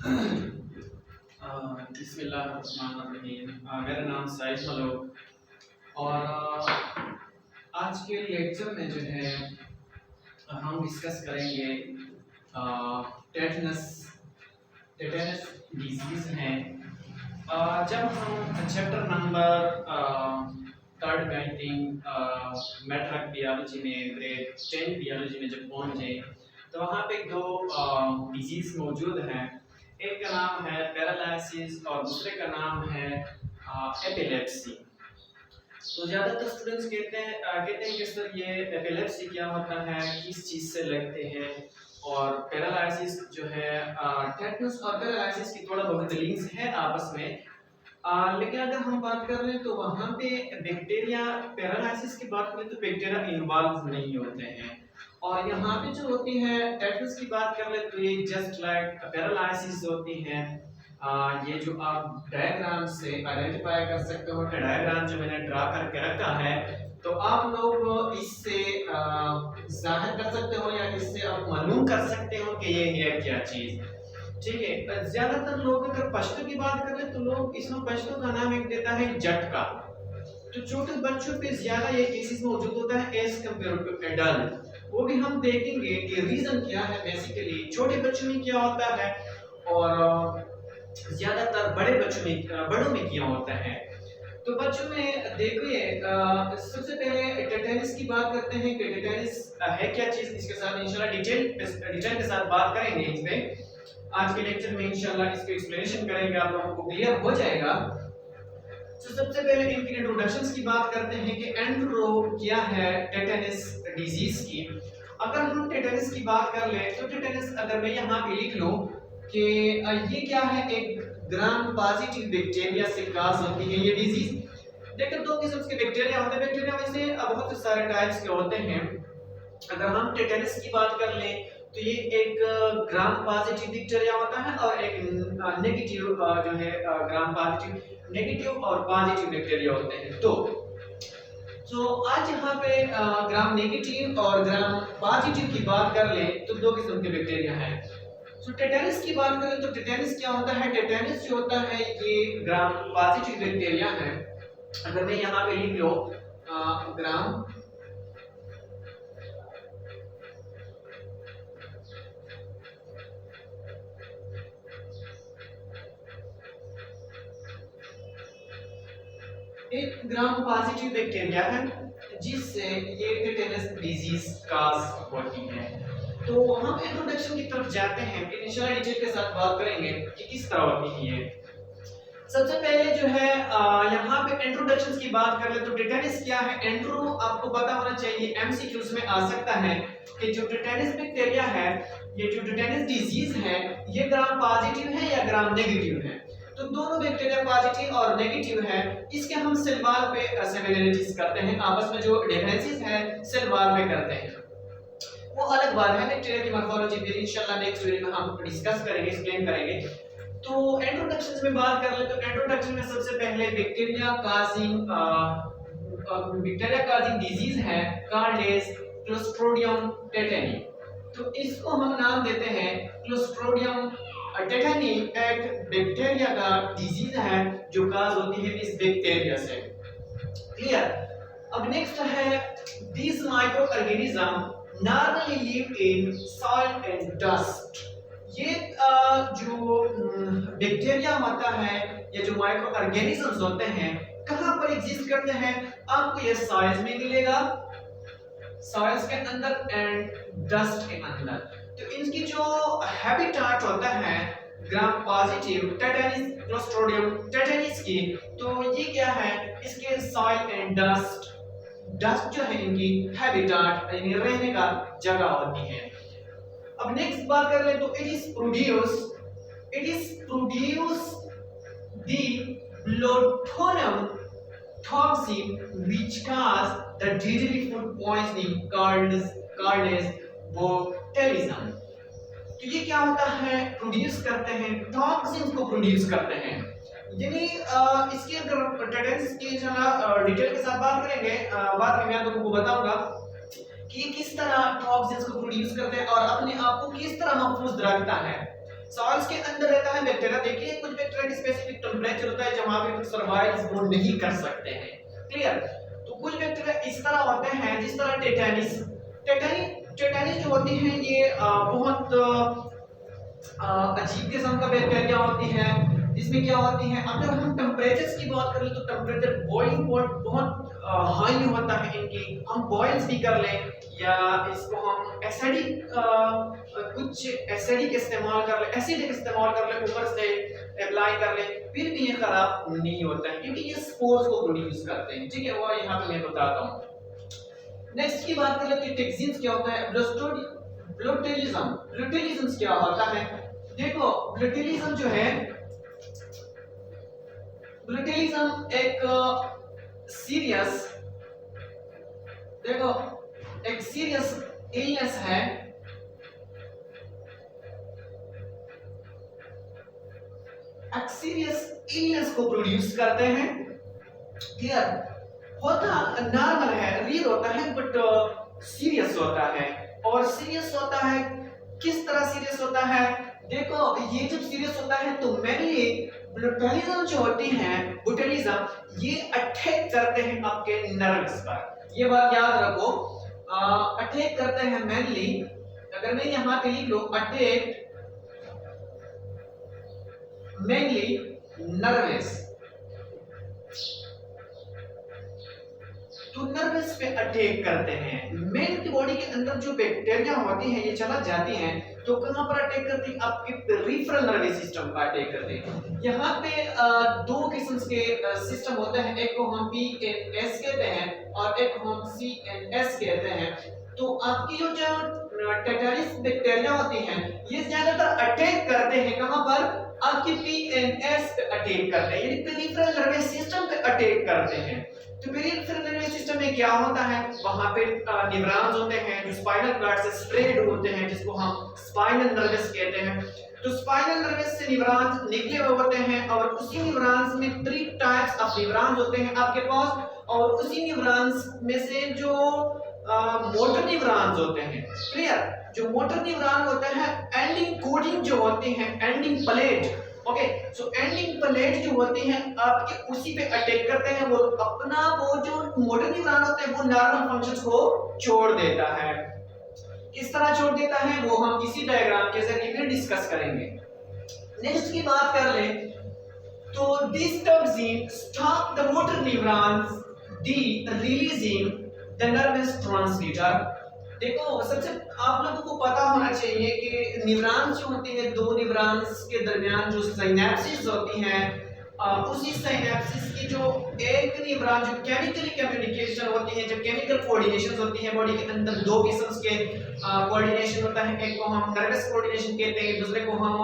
बिस्मिल्लाहिर्रहमानिर्रहीम। मेरा नाम साइद मलोक और आज के लेक्चर में जो है हम डिस्कस करेंगे टेटनस टेटनस डिजीज़ है। जब हम चैप्टर नंबर थर्ड में आई थिंक मैट्रिक बियोलॉजी में ग्रेड 10 बियोलॉजी में जब पहुँचे तो वहाँ पे दो डिजीज़ मौजूद हैं। एक का नाम है पैरालिसिस और दूसरे का नाम है एपिलेप्सी। तो ज़्यादातर स्टूडेंट्स कहते हैं कि सर ये एपिलेप्सी क्या होता है, किस चीज़ से लगते हैं, और पैरालिसिस जो है टेटनस और पैरालिसिस की थोड़ा बहुत लिंक्स है आपस में। लेकिन अगर हम बात कर रहे हैं तो वहाँ पे बैक्टीरिया, पैरालिसिस की बात करें तो बैक्टीरिया इन्वॉल्व नहीं होते हैं, और यहाँ पे जो होती है टेटनस की बात कर ले तो ये जस्ट लाइक पैरालिसिस होती है। ये जो आप डायग्राम से आइडेंटिफाई कर सकते हो, डायग्राम जो मैंने ड्रा करके रखा है, तो आप लोग इससे जाहिर कर सकते हो या इससे आप मालूम कर सकते हो कि ये है क्या चीज़। ठीक है, ज्यादातर लोग अगर पश्तो की बात करें तो लोग इसमें पश्तो का नाम एक देता है झटका। तो छोटे बच्चों पे ज्यादा ये केसेस मौजूद होता है एज कंपेयर टू एडल्ट। वो भी हम देखेंगे कि रीजन क्या है, बेसिकली छोटे बच्चों में क्या होता है और ज्यादातर बड़ों में क्या होता है। तो बच्चों में देखिए, सबसे पहले टेटनस की बात करते हैं कि टेटनस है क्या चीज। इसके साथ इंशाल्लाह डिटेल के साथ बात करेंगे। इसमें आज के लेक्चर में इंशाल्लाह इसके एक्सप्लेनेशन करेंगे, आप लोगों को क्लियर हो जाएगा। तो सबसे पहले इनकी इंट्रोडक्शंस की बात करते हैं कि एंट्रो क्या है टेटनस डिजीज की। अगर हम टेटनस की बात कर ले तो टेटनस अगर मैं यहाँ पे लिख लूं कि ये क्या है, एक ग्राम पॉजिटिव बैक्टीरिया से काज होती है ये डिजीज। देखिए दो किस्म के बैक्टीरिया होते हैं, बैक्टीरिया में से बहुत सारे टाइप्स के होते हैं। अगर हम टेटनस की बात कर लें तो ये एक ग्राम पॉजिटिव बैक्टीरिया होता है और एक नेगेटिव जो है ग्राम पॉजिटिव, नेगेटिव और पॉजिटिव बैक्टीरिया होते हैं। तो आज यहाँ पे ग्राम नेगेटिव और ग्राम पॉजिटिव की बात कर लें तो दो किस्म के बैक्टीरिया हैं। तो टेटनस की बात करें तो टेटनस क्या होता है, टेटनस जो होता है ये ग्राम पॉजिटिव बैक्टीरिया है। अगर मैं यहाँ पे लिख लो ग्राम एक ग्राम पॉजिटिव बैक्टीरिया है जिससे ये टेटनस डिजीज काज होती है। तो हम इंट्रोडक्शन की तरफ जाते हैं, फिर इंशाल्लाह डिटेल के साथ बात करेंगे कि किस तरह होती है ये। सबसे पहले जो है यहाँ पे इंट्रोडक्शन की बात कर ले तो टेटनस क्या है। एंट्रो आपको पता होना चाहिए, एमसीक्यूज में आ सकता है कि जो टेटनस बैक्टीरिया है, ये जो टेटनस डिजीज है, ये ग्राम पॉजिटिव है या ग्राम नेगेटिव है। तो दोनों बैक्टीरिया पॉजिटिव और नेगेटिव है। इसके हम सेल वॉल पे सिमिलरिटीज करते हैं, आपस में जो डिफरेंसेस है सेल वॉल में करते हैं, वो अलग बात है। बैक्टीरिया की मॉर्फोलॉजी फिर इंशाल्लाह नेक्स्ट वीडियो में हम डिस्कस करेंगे, एक्सप्लेन करेंगे। तो इंट्रोडक्शन में बात कर ले तो इंट्रोडक्शन में सबसे पहले बैक्टीरिया काजिंग डिजीज है कॉल्ड एज क्लोस्ट्रिडियम टेटनी। तो इसको हम नाम देते हैं क्लोस्ट्रिडियम टेटनी। एक बैक्टीरिया का डिजीज है जो काज होती है इस बैक्टीरिया से। क्लियर। अब नेक्स्ट है this micro organism normally live in soil and dust। ये जो बैक्टीरिया होता है या जो माइक्रो ऑर्गेनिजम्स होते हैं कहाँ पर एग्जिस्ट करते हैं, आपको ये सॉइल्स में मिलेगा, सॉइल्स के अंदर एंड डस्ट के अंदर। तो इनकी जो हैबिटेट होता है gram positive tetanus Clostridium tetanus की, तो ये क्या है, इसके सॉइल एंड डस्ट, डस्ट जो है इनकी हैबिटेट यानी रहने का जगह होती है। अब नेक्स्ट बात कर ले तो it is produce the plutonium toxin which cause the deadly food poisoning called as botulism. तो ये क्या होता है, प्रोड्यूस करते हैं टॉक्सिन को प्रोड्यूस करते हैं। यानी इसके अगर टेटनस की डिटेल के साथ बात करेंगे बाद में मैं आप लोगों को बताऊंगा कि ये किस तरह टॉक्सिन्स को प्रोड्यूस करते हैं और अपने आप को किस तरह महफूज रखता है। सॉइल्स के अंदर रहता है बैक्टीरिया। देखिए कुछ बैक्टीरिया की स्पेसिफिक टेम्परेचर होता है जहां पे सर्वाइव वो नहीं कर सकते हैं, क्लियर। तो कुछ बैक्टीरिया इस तरह होते हैं जिस तरह टेटानिस जो होती है ये बहुत अजीब किस्म का बैक्टीरिया होती है, जिसमें क्या होती है, अगर हम टेम्परेचर्स की बात करें तो टेम्परेचर बॉइलिंग पॉइंट बहुत हाई होता है इनकी, हम बॉइल्स भी कर लें या इसको हम एसिडिक कुछ एसिडिक इस्तेमाल कर लें, एसिडिक इस्तेमाल कर लें, ऊपर से अप्लाई कर लें, फिर भी ये खराब नहीं होता है क्योंकि ये स्पोर्स को प्रोड्यूस करते हैं, ठीक है। और यहाँ पे मैं बताता हूँ। नेक्स्ट की बात कर लेते हैं टॉक्सिन्स क्या होता है। ब्लूटिलिज्म क्या होता है। देखो ब्लूटिलिज्म जो है, ब्लूटिलिज्म एक सीरियस, देखो एक सीरियस इलनेस है, एक सीरियस इलनेस को प्रोड्यूस करते हैं, क्लियर। होता नॉर्मल है, रियल होता है, बट सीरियस होता है। और सीरियस होता है किस तरह सीरियस होता है, देखो ये जब सीरियस होता है तो मेनली बोtulism जो होती है, बोtulism ये अटैक करते हैं आपके नर्व्स पर, ये बात याद रखो। अटैक करते हैं मेनली, अगर मैं यहाँ पे लिख लूं अटैक मेनली नर्व्स, तो नर्व्स पे अटैक करते हैं। मेन की बॉडी के अंदर जो बैक्टीरिया होती हैं ये चला जाती हैं तो कहां पर अटैक करती है, आपके पेरिफेरल नर्वस सिस्टम पर अटैक करते हैं। यहाँ पे दो किस्म के सिस्टम होते हैं, एक को हम पीएनएस कहते हैं और एक को हम सीएनएस कहते हैं। तो आपकी जो टेटानिस बैक्टीरिया होती हैं ये ज्यादातर अटैक करते हैं कहां पर, आपके पीएनएस पे अटैक करते हैं, यानी पेरिफेरल नर्वस सिस्टम पे अटैक करते हैं। तो पेरिफेरल नर्वस सिस्टम में क्या होता है, वहां पे न्यूरॉन्स होते हैं जो स्पाइनल कॉर्ड से स्प्रेड होते हैं, जिसको हम स्पाइनल नर्वस कहते हैं। तो स्पाइनल नर्वस से न्यूरॉन्स निकले हुए होते हैं और उसी न्यूरॉन्स में 3 टाइप्स ऑफ न्यूरॉन्स होते हैं आपके पास, और उसी न्यूरॉन्स में से जो मोटर न्यूरॉन्स होते हैं, क्लियर। जो मोटर न्यूरॉन होते हैं एंडिंग कोडिंग जो होती है, एंडिंग प्लेट, ओके। सो एंडिंग प्लेट जो होती हैं आपके उसी पे अटैक करते हैं, वो अपना वो जो मोटर न्यूरॉन होते हैं वो नॉर्मल फंक्शंस को छोड़ देता है। किस तरह छोड़ देता है वो हम इसी डायग्राम के जरिए फिर डिस्कस करेंगे। नेक्स्ट की बात कर लें तो this toxin stop the motor neurons the releasing the nervous transmitter. देखो सबसे आप लोगों को पता होना चाहिए कि न्यूरॉन्स जो होते हैं, दो न्यूरॉन्स के दरमियान जो सिनेप्सिस होती हैं, उसी सिनेप्सिस की जो एक न्यूरॉन जो केमिकली कम्युनिकेशन होती है, जो केमिकल कोऑर्डिनेशन होती है बॉडी के अंदर, दो किस्म के कोऑर्डिनेशन होता है, एक को हम नर्वस कोऑर्डिनेशन कहते हैं, दूसरे को हम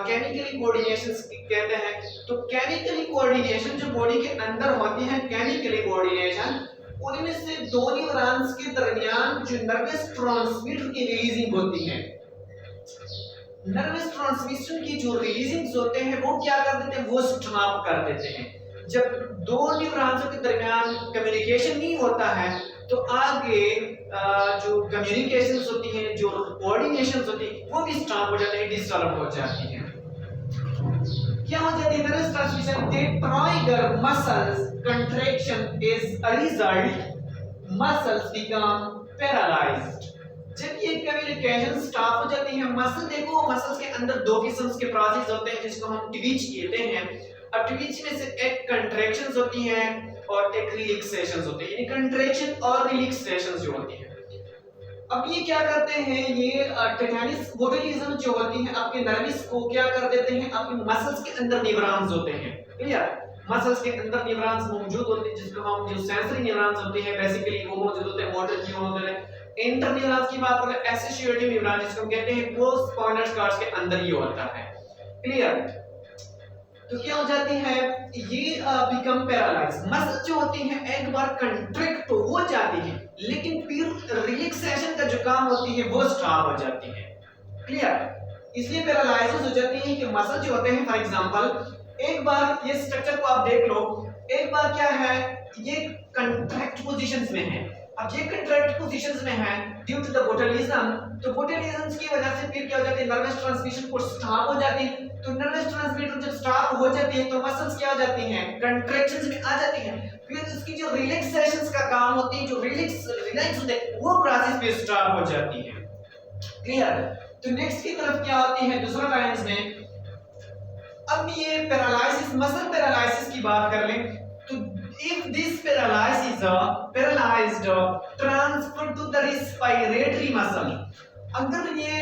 केमिकली कोऑर्डिनेशन कहते हैं। तो केमिकली कोऑर्डिनेशन जो बॉडी के अंदर होती है, केमिकली कोऑर्डिनेशन, उनमें से दो न्यूरॉन्स के दरमियान जो नर्वस ट्रांसमीटर की रिलीजिंग होती है, नर्वस ट्रांसमिशन की जो रिलीजिंग्स होते हैं वो क्या कर देते हैं, वो स्टॉप कर देते हैं। जब दो न्यूरॉन्स के दरमियान कम्युनिकेशन नहीं होता है तो आगे जो कम्युनिकेशंस होती हैं, जो कोऑर्डिनेशंस होती है वो भी स्टॉप हो जाते हैं, डिसऑर्डर हो जाती हैं। क्या हो जाती है nervous transmission, they ट्राइगर muscles contraction is a result, muscles become paralysed. जब ये कम्युनिकेशन स्टॉप हो जाती है, मसल देखो मसल्स के अंदर दो किस्म के प्रोसेस होते हैं जिसको हम ट्विच कहते हैं। अब ट्विच में से एक कंट्रैक्शंस होती हैं और एक रिलैक्सेशंस होती है, यानी कंट्रैक्शन और रिलैक्सेशंस जो होती हैं। अब ये क्या करते हैं, ये टेटानिस बोटुलिज्म जो होती है आपके नर्वस को क्या कर देते हैं, आपके मसल्स के अंदर न्यूरॉन्स होते हैं, क्लियर। मसल्स के अंदर न्यूरॉन्स मौजूद होते हैं जिसको हम जो सेंसरी न्यूरॉन्स होते हैं बेसिकली वो मौजूद होते हैं, मोटर न्यूरॉन्स होते हैं। इंटरन्यूरॉन्स की बात करें एसोसिएटिव न्यूरॉन जिसको कहते हैं वो स्पाइनल कॉर्ड के अंदर ही होता है, क्लियर। तो क्या हो जाती है, ये बिकम पैरालाइज। मसल जो होती है एक बार कंट्रैक्ट तो हो जाती है लेकिन फिर रिलैक्सेशन का जो काम होती है वो स्टॉप हो जाती है, क्लियर। इसलिए पैरालाइसिस हो जाती है कि मसल जो होते हैं, फॉर एग्जांपल एक बार ये स्ट्रक्चर को आप देख लो, एक बार क्या है ये कंट्रैक्ट पोजीशंस में है। अब ये कंट्रैक्ट पोजीशंस में है ड्यू टू द बोटुलिज्म, तो बोटेलिज्म की वजह से फिर क्या हो जाती है, नर्वस ट्रांसमिशन को स्टॉप हो जाती है। तो नर्वस ट्रांसमीटर जब स्टॉप हो जाती है तो मसल्स क्या हो जाती हैं, कंट्रैक्शंस में आ जाती हैं। फिर उसकी जो रिलैक्सेशंस का काम होती है, जो रिलैक्स होते हैं, वो प्रोसेस भी स्टॉप हो जाती है। क्लियर। तो नेक्स्ट की तरफ क्या होती है दूसरा लाइंस में, अब ये पैरालिसिस, मसल पैरालिसिस की बात कर लें तो if this paralyzed transfer to the respiratory muscle, अगर ये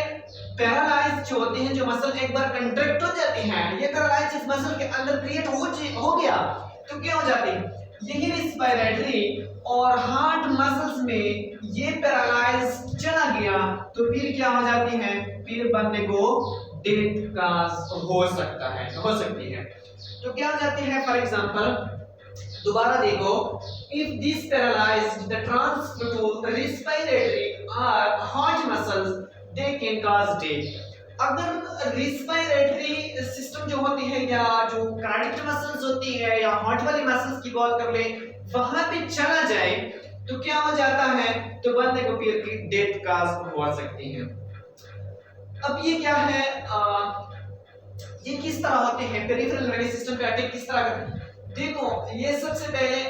पैरालाइज जो होते हैं, जो मसल एक बार कंट्रैक्ट हो जाते हैं, ये पैरालाइसिस मसल के अंदर क्रिएट हो गया तो क्या हो जाते हैं, यही रिस्पिरेटरी और हार्ट मसल्स में ये पैरालाइज चला गया तो फिर क्या हो जाती है, फिर बंदे को डेथ का हो सकती है। तो क्या हो जाती है, फॉर एग्जांपल दोबारा देखो, if this paralyzed the transfer to respiratory or heart muscles they can cause death। अगर रिस्पिरेटरी सिस्टम जो होती है या जो कार्डियक मसल्स होती है या हार्ट वाली मसल्स की बात कर ले, वहां पे चला जाए तो क्या हो जाता है, तो बंदे को फिर की डेथ काज हो सकती है। अब ये क्या है, ये किस तरह होते हैं, पेरिफेरल नर्वस सिस्टम पे अटैक किस तरह करते हैं। देखो ये सबसे पहले